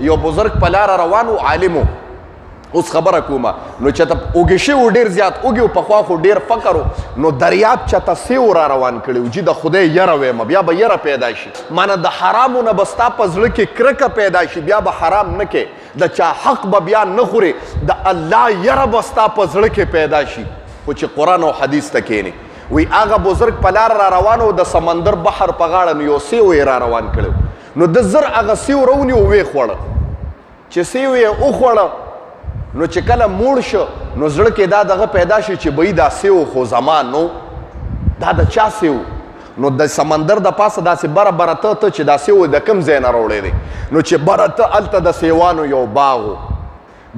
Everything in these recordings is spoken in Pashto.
یو بزرګ په لاره روان و عالم اوس خبره کومه نو چې ته اوږې شوي ډېر زیات اوږې و پخوا خو ډېر فقر و نو دریاب چېته سیو را روان کړي و جي د خدای یره ویمه بیا به یره پیدا شي مانه د حرامو نه به ستا په زړه کې کرکه پیدا شي بیا به حرام نه کې د چا حق به بیا نه خورې د الله یره به ستا په زړه کې پیدا شي خو چې قرآن او حدیث ته کښېنې وی هغه بزرګ په لاره را روان و د سمندر بحر په غاړه نو یو سیو یې را روان کړی نو د زر هغه سیو راونیو ویې خوړه چې سیو یې وخوړه نو چې کله موړ شو نو زړه کې دا دغه پیدا شي چې بی دا سیو خو زما نو دا د چا سیو نو د سمندر د پاسه داسې بره بره ته چې دا سیو د کوم ځای نه راوړی دی نو چې بره ته هلته د سیوانو یو باغ و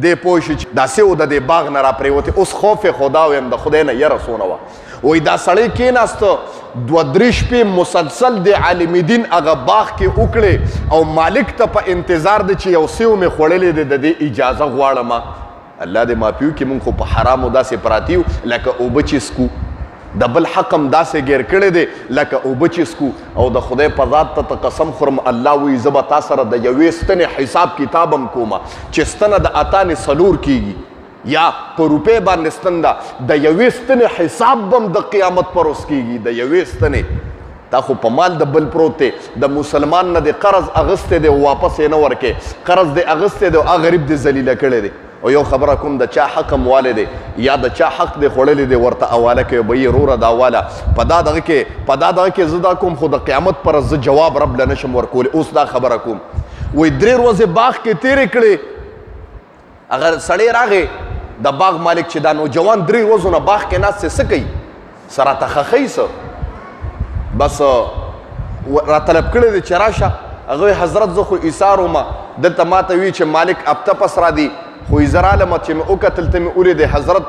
دی پوه شي چې دا سیو د دې باغ نه را پرېوتې اوس خوف خدا ویم د خدای نه یره څونه وه وایي دا سړی کېناسته 2-3 شپې مسلسل د عالم دین هغه باغ کې وکړې او مالک ته په انتظار دی چې یو سیو مې خوړلی دی د دې اجازه غواړم الله دې معافي وکړي موږ خو په حرامو داسې پراته یو لکه اوبه چې څکو د بل حق هم داسې ګیر کړی دی لکه اوبه چې څکو او د خدای په ذات ته قسم خورم الله وایي زه به تا سره د یوې ستنې حساب کتاب هم کومه چې ستنه د اتانې څلور کېږي یا په روپۍ باندې ستن ده د یوې ستنې حساب به هم د قیامت پر ورځ کېږي د یوې ستنې دا خو په مال د بل پروت دی د مسلمان نه د قرض اغستی دی واپس یې نه ورکې قرض دی اغستی دی او هغه غریب دی ذلیله کړی دی او یو خبره کوم د چا حق هم والی دی یا د چا حق دی خوړلی دی ورته حواله کوي به یې روره دا واله په دا دغه کې زه دا کوم خو د قیامت پر زه جواب رب له نشم ورکولی اوس دا خبره کوم وایي 3 ورځې باغ کې تېرې کړې هغه سړی راغی د باغ مالک چې دا نوجوان 3 ورځو نه باغ کې ناست څه کوي سره ته خخی څه بس راطلب کړی دی چې راشه هغه حضرت زه خو ایثار ومه دلته ماته وی چې مالک هفته پس را دی خو یې زه رالمه چې مې وکتل ته مې ولیدې حضرت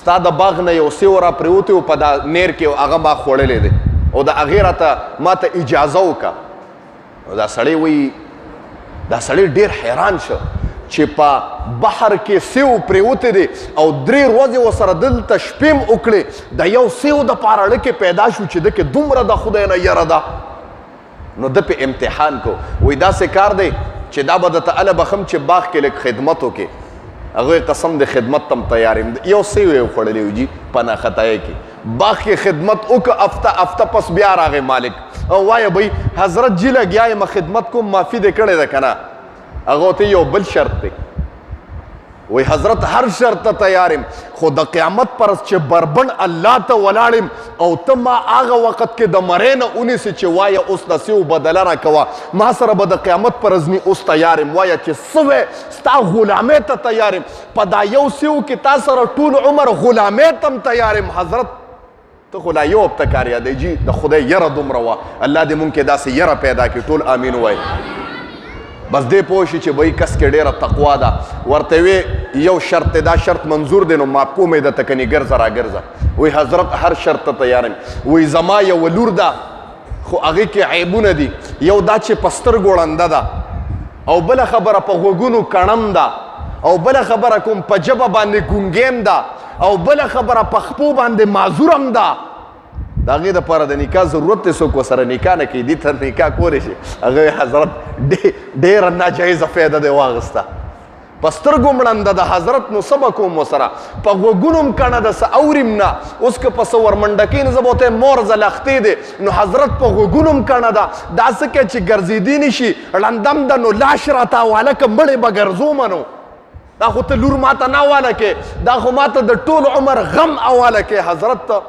ستا د باغ نه یو سیو را پرېوتی و په دا نیر کې هغه ما خوړلی دی او د هغې راته ماته اجازه وکړه دا سړی وایي دا سړی ډېر حیران شو چې په بحر کې سیو پرېوتی دی او 3 ورځې ورسره دلته شپې م وکړې د یو سیو دپاره اړه کې پیدا شو چې ده کې دومره د خدای نه یره ده نو ده پې امتحان کو وایي داسې کار دی چې دا به درته هله بخم چې باغ کې لږ خدمت وکړې هغوی قسم د خدمت ته م تیار یم یو سیو یې وخوړلی و جي په ناخطایۍ کې باغ کې خدمت وکړه هفته پس بیا راغی مالک او وایه بھئی حضرت جي لګیا یم خدمت کوم معافي دې کړې ده که نه هغه ته یو بل شرط دی وی حضرت هر شرط ته تیار یم خو د قیامت پر چې بربند الله ته ولاړ یم او ته ما هغه وخت کې د مرۍ نه ونیسې چې وایه اوس د سیو بدله راکوه ما سره به د قیامت پر ورځ اوس تیار یم وایه چې څه وی ستا غلامۍ ته تیار یم په دا یو سیو کې تا سره ټول عمر غلامۍ ته م تیار یم حضرت ته خو لا یو هفته کار یادی جي د خدای یره دومره وه الله دې مونږ کې داسې یره پیدا کړي ټول امین وایي بس دې پوه شي چې بھئی کس کې ډېره تقوا ده ورته وی یو شرط دی دا شرط منظور دی نو معاف کوم یې درته کنې ګرځه را ګرځه وی حضرت هر شرط ته تیار یم وی زما یوه لور ده خو هغې کې عیبونه دي یو دا چې په سترګو ړنده ده او بله خبره په غوږونو کڼم ده او بله خبره کوم په ژبه باندې ګونګیم ده او بله خبره په خپو باندې معذورم ده د هغې دپاره د نکاح ضرورت دی څوک ورسره نکاح نه کوي دې ته نکاح کولی شي هغه حضرت ډېره ناجایزه فایده دی واخېسته په سترګو م ړنده د حضرت نو څه به کوم ورسره په غوږونو م کڼه ده څه اوریم نه اوس که په څه ورمنډه کوي نو زه به ورته مور زلختې دی نو حضرت په غوږونو م کڼه ده دا څه کوي چې ګرځېدی نه شي ړندم ده نو لاش راته حواله که مړې به ګرځومه نو دا خو ته لور ماته نه حواله کې دا خو ماته د ټول عمر غم حواله کې حضرت ته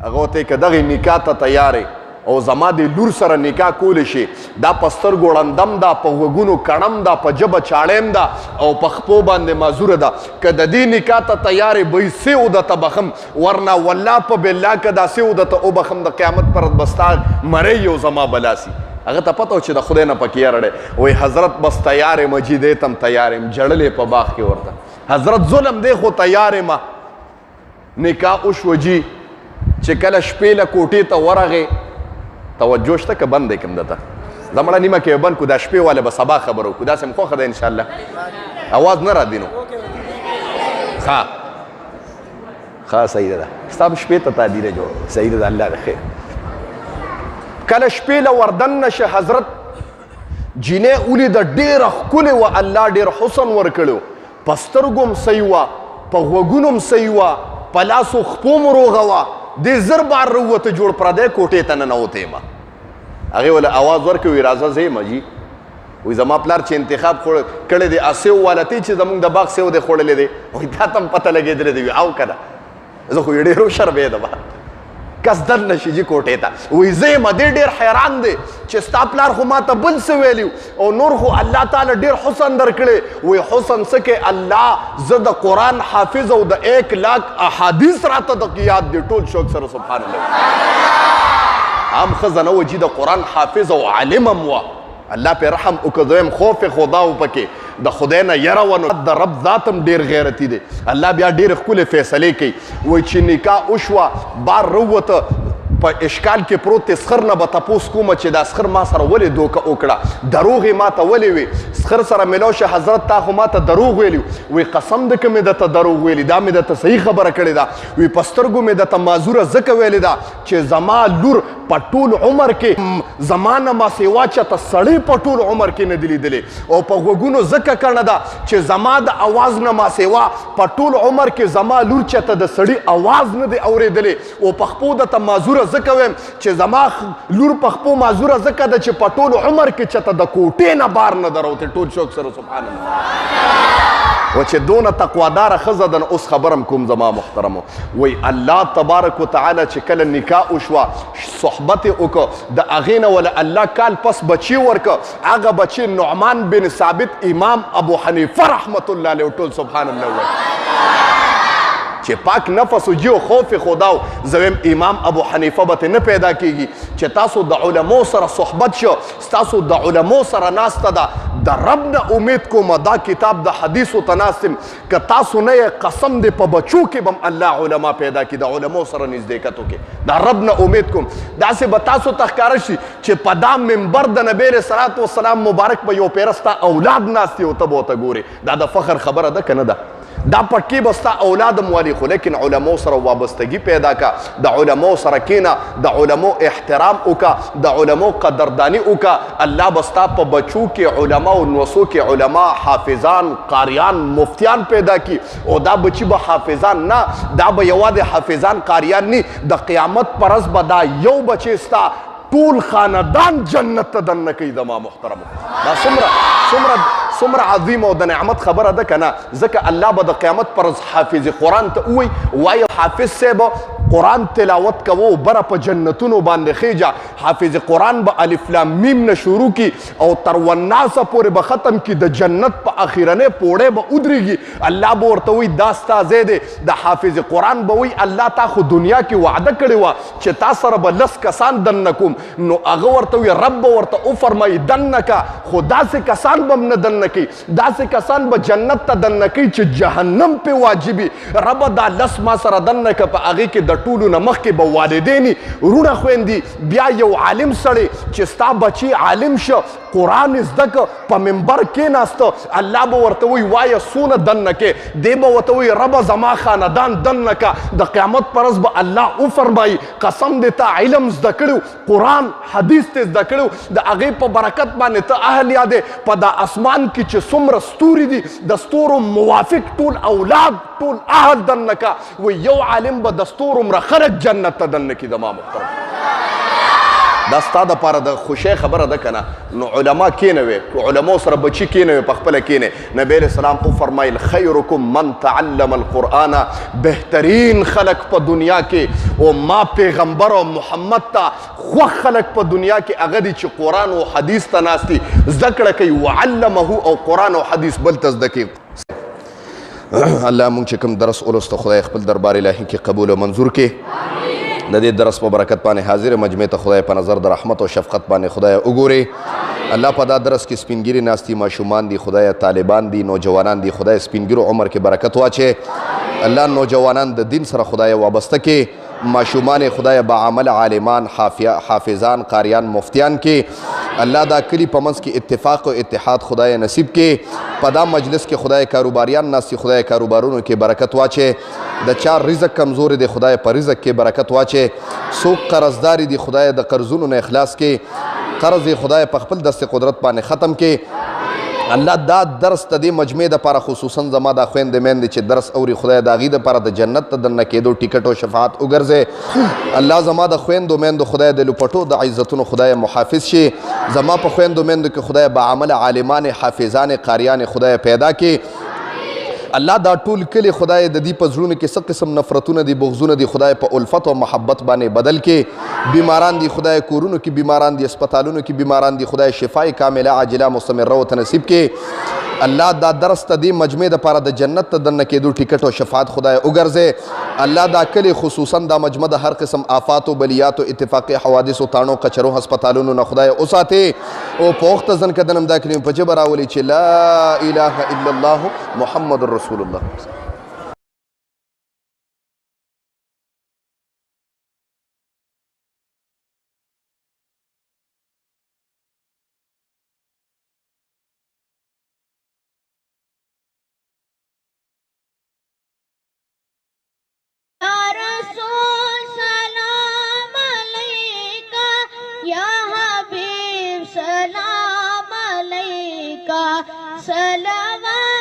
هغه ورته که دغې نکاح ته تیارې او زما د لور سره نکاح کولی شي دا په سترګو ړندم ده په غوږونو کڼم ده په ژبه چاړیم ده او په خپو باندې معذوره ده که د دې نکاح ته تیارې بی سیو درته بخم ورنه والله په بالله که دا سیو درته وبخم د قیامت پر ورځ به ستا مرۍ یو زما بلاسي هغه ته پته و چې د خدای نه پکې یاره دی وایي حضرت بس تیار یم جي دې ته م تیار یم جړلې په باغ کې ورته حضرت ظلم دی خو تیار یم نکاح وشوه جي چې کله شپې له کوټې ته ورغې توجه شته که بند دی کوم دته زه مړه نیمه کې بند کو دا شپې والا به سبا خبره وکړو داسې م خوښه ده انشاءالله اواز نه راځي نو ښه صحیح ده ستا به شپې ته تعبیره جوړ صحیح ده الله د خیر کله شپې له وردن نشه حضرت جینۍ ولیده ډېره ښکلې وه الله ډېر حسن ورکړی په سترګو هم صحیح وه په غوږونو هم صحیح وه په لاسو خپو م روغه وه دې زر بار راووته جوړ پردی کوټې ته ننوتی یم هغې وله اواز ورکړی وایي راځه زه یم جي وایي زما پلار چې انتخاب کړی دی سیو والتی چې زموږ د باغ سیو دی خوړلی دی وایي تا ته هم پته لګېدلی دی او که نه زه خو یې ډېر شرمېدم کس دن نشي جي کوټې ته وایي زه یم دې ډېر حیران دی چې ستا پلار خو ما ته بل څه ویلي او نور خو الله تعالی ډېر حسن درکړی وایي حسن څه کې الله زه د قرآن حافظ او د 1 لاک احادیث راته د یاد دی ټول شوق سره سبحان الله عام ښځه نه وه جي د قرآن حافظ او عالم هم وه الله پې رحم وکړه دویم خوف خدا و پکې د خدای نه یره وه نو د رب ذات هم ډېر غیرتي دی الله بیا ډېرې ښکلې فیصلې کوي وایي چې نکاح وشوه بار راووته په اشکال کې پروت دی سخر نه به تپوس کومه چې دا سخر ما سره ولې دوکه وکړه دروغ یې ما ته ولې وي سخر سره میلاو شه حضرت تا خو ما ته دروغ ویلي وایي قسم ده که مې درته دروغ ویلي دا مې درته صحیح خبره کړې ده وایي په سترګو مې درته معذوره ځکه ویلې ده چې زما لور په ټول عمر کې زما نه ما سیوا چاته سړی په ټول عمر کې نه دي لیدلی او په غوږونو ځکه کړنه ده چې زما د اواز نه ما سیوا په ټول عمر کې زما لور چاته د سړي اواز نه دی اورېدلی او په خپو درته معذوره ځکه ویم چې زما لور په خپو معذوره ځکه ده چې په ټول عمر کې چاته د کوټې نه بار نه دروتی ټول شوق سره سبحان الله و چې دونه تقواداره ښځه ده نو اوس خبرم کوم زما محترمو وایي الله تبارک وتعالی چې کله نکاح وشوه صحبت یې وکړه د هغې نه وله الله کال پس بچي ورکړه هغه بچي نعمان بن ثابت امام ابو حنیفه رحمت الله علیه ټول سبحان الله وایي چې پاک نفس و جی و خوف خدا و زویم امام ابو حنیفه به نه پیدا کیږي چې تاسو د علماء سره صحبت شو تاسو د علماء سره ناسته ده د رب نه امید کوم دا کتاب د حدیثو تناسم که تاسو نه قسم دی په بچو کې بم الله علما پیدا کی د علماء سره نزدېکت وکړي د رب نه امید کوم داسې به تاسو ته ښکاره شي چې په دا منبر د نبی علیه صلات وسلام مبارک به یو پیره ستا اولاد ناست وي او ته به ورته ګورې دا د فخر خبره ده که نه ده دا پټکی به ستا اولاد هم والي خو لیکن علماء سره وابستګي پیدا کا د علماء سره کینا د علماء احترام وکا د علماء قدردانی وکا الله به ستا په بچو کې علماء او نوسو کې علماء حافظان قاریان مفتیان پیدا کی او دا بچی به حافظان نه دا به یوازې حافظان قاریان نه د قیامت پر ورځ به دا یو بچی ستا ټول خاندان جنت ته دننه کوي زما محترمو دا څومره عظیم او د نعمت خبره ده که نه ځکه الله به د قیامت پر ورځ حافظ قرآن ته ووایي وایي حافظ صاحب قرآن تلاوت کوو بره په جنتونو باندې خیجه حافظ قرآن به الف لام میم نه شروع کی او تر والناسه پورې به ختم کی د جنت په اخیرنۍ پوړې به ودرېږي الله به ورته وایي دا ستا ځای دی د حافظ قرآن به وایي الله تا خو دنیا کې وعده کړې وه چې تا سره به 10 کسان دننه کوم نو هغه ورته وایي رب به ورته وفرمایي دننه که خو داسې کسان به هم نه دننه کوي داسې کسان به جنت ته دننه کوي چې جهنم پې واجبي ربه دا 10 ما سره دننه که په هغې کې د ټولو نه مخکې به والدیني وروڼه خویندې بیا یو عالم سړی چې ستا بچی عالم شه قرآن زده که په منبر کېناسته الله به ورته وایي وایه څونه دننه کې دی به ورته وایي ربه زما خاندان دننه که د قیامت په ورځ به الله وفرمایي قسم دې ته علم زده کړی قرآن حدیث ته زده کړی د هغې په برکت باندې ته اهل یادې په دا اسمان کې چې څومره ستوري دي د ستورو موافق ټول اولاد ټول اهل دننه که وایي یو عالم به د ستورو مره خلک جنت ته دننه کي زما محترم دا ستا دپاره د خوشۍ خبره ده که نه نو علما کېنوي علماو سره بچي کېنوي په خپله کېنې نبی علیه السلام وفرمایل خیرکم من تعلم القرآن بهترین خلک په دنیا کې او ما پیغمبر او محمد ته خوښ خلک په دنیا کې هغه دي چې قرآن او حدیث ته ناست دي زده کړه کوي وعلمه او قرآن او حدیث بل ته زده کوي الله مونږ چې کوم درس ولسته خدای خپل دربار الهي کې قبول او منظور کړي د دې درس په برکت باندې حاضر مجمع ته خدای په نظر د رحمت او شفقت باندې خدای وګوري الله په دا درس کې سپینګیري ناستي ماشومان دي خدای طالبان دي نوجوانان دي خدای سپینګیرو عمر کې برکت واچي الله نوجوانان د دین سره خدای وابسته کې ماشومان خدای با عمل عالمان حافظان قاریان مفتیان کې الله دا کلی په منځ کې اتفاق او اتحاد خدای نصیب کې په دا مجلس کې خدای کاروباریان ناستي خدای کاروبارونو کې برکت واچي د چا رزق کمزور دی خدای په رزق کې برکت واچي څوک قرضداري دي خدای د قرضونو نه اخلاص کې قرض خدای په خپل دست قدرت باندې ختم کې. الله دا درس ته دې مجمع دپاره خصوصا زما دا خویندې میندې چې درس اوري خدای د هغې دپاره د جنت ته دننه کېدو ټیکټ او شفاعت وګرځې. الله زما د خویندو میندو خدای د لپټو د عزتونو خدای محافظ شي. زما په خویندو میندو کې خدای باعمله عالمان حافظان قاریان خدای پیدا کړي. الله دا ټول کلی خدای د دې په زړونو کې څه قسم نفرتونه دي بغضونه دي خدای په الفت او محبت باندې بدل کې. بیماران دي خدای کورونو کې بیماران دي اسپتالونو کې بیماران دي خدای شفای کامله عاجله مستمره او نصیب کې. الله دا درس ته دې مجمع دپاره د جنت ته دننه کېدو ټیکټ او شفاعت خدای وګرځې. الله دا کلی خصوصا دا مجمع د هر قسم آفات او بلیات او اتفاقي حوادث او تاڼو کچرو هسپتالونو نه خدای وساتې. او په وخت ځن کدنم دا کلمې په ژبه راولي چې لا اله الا الله محمد رسول الله. सलाम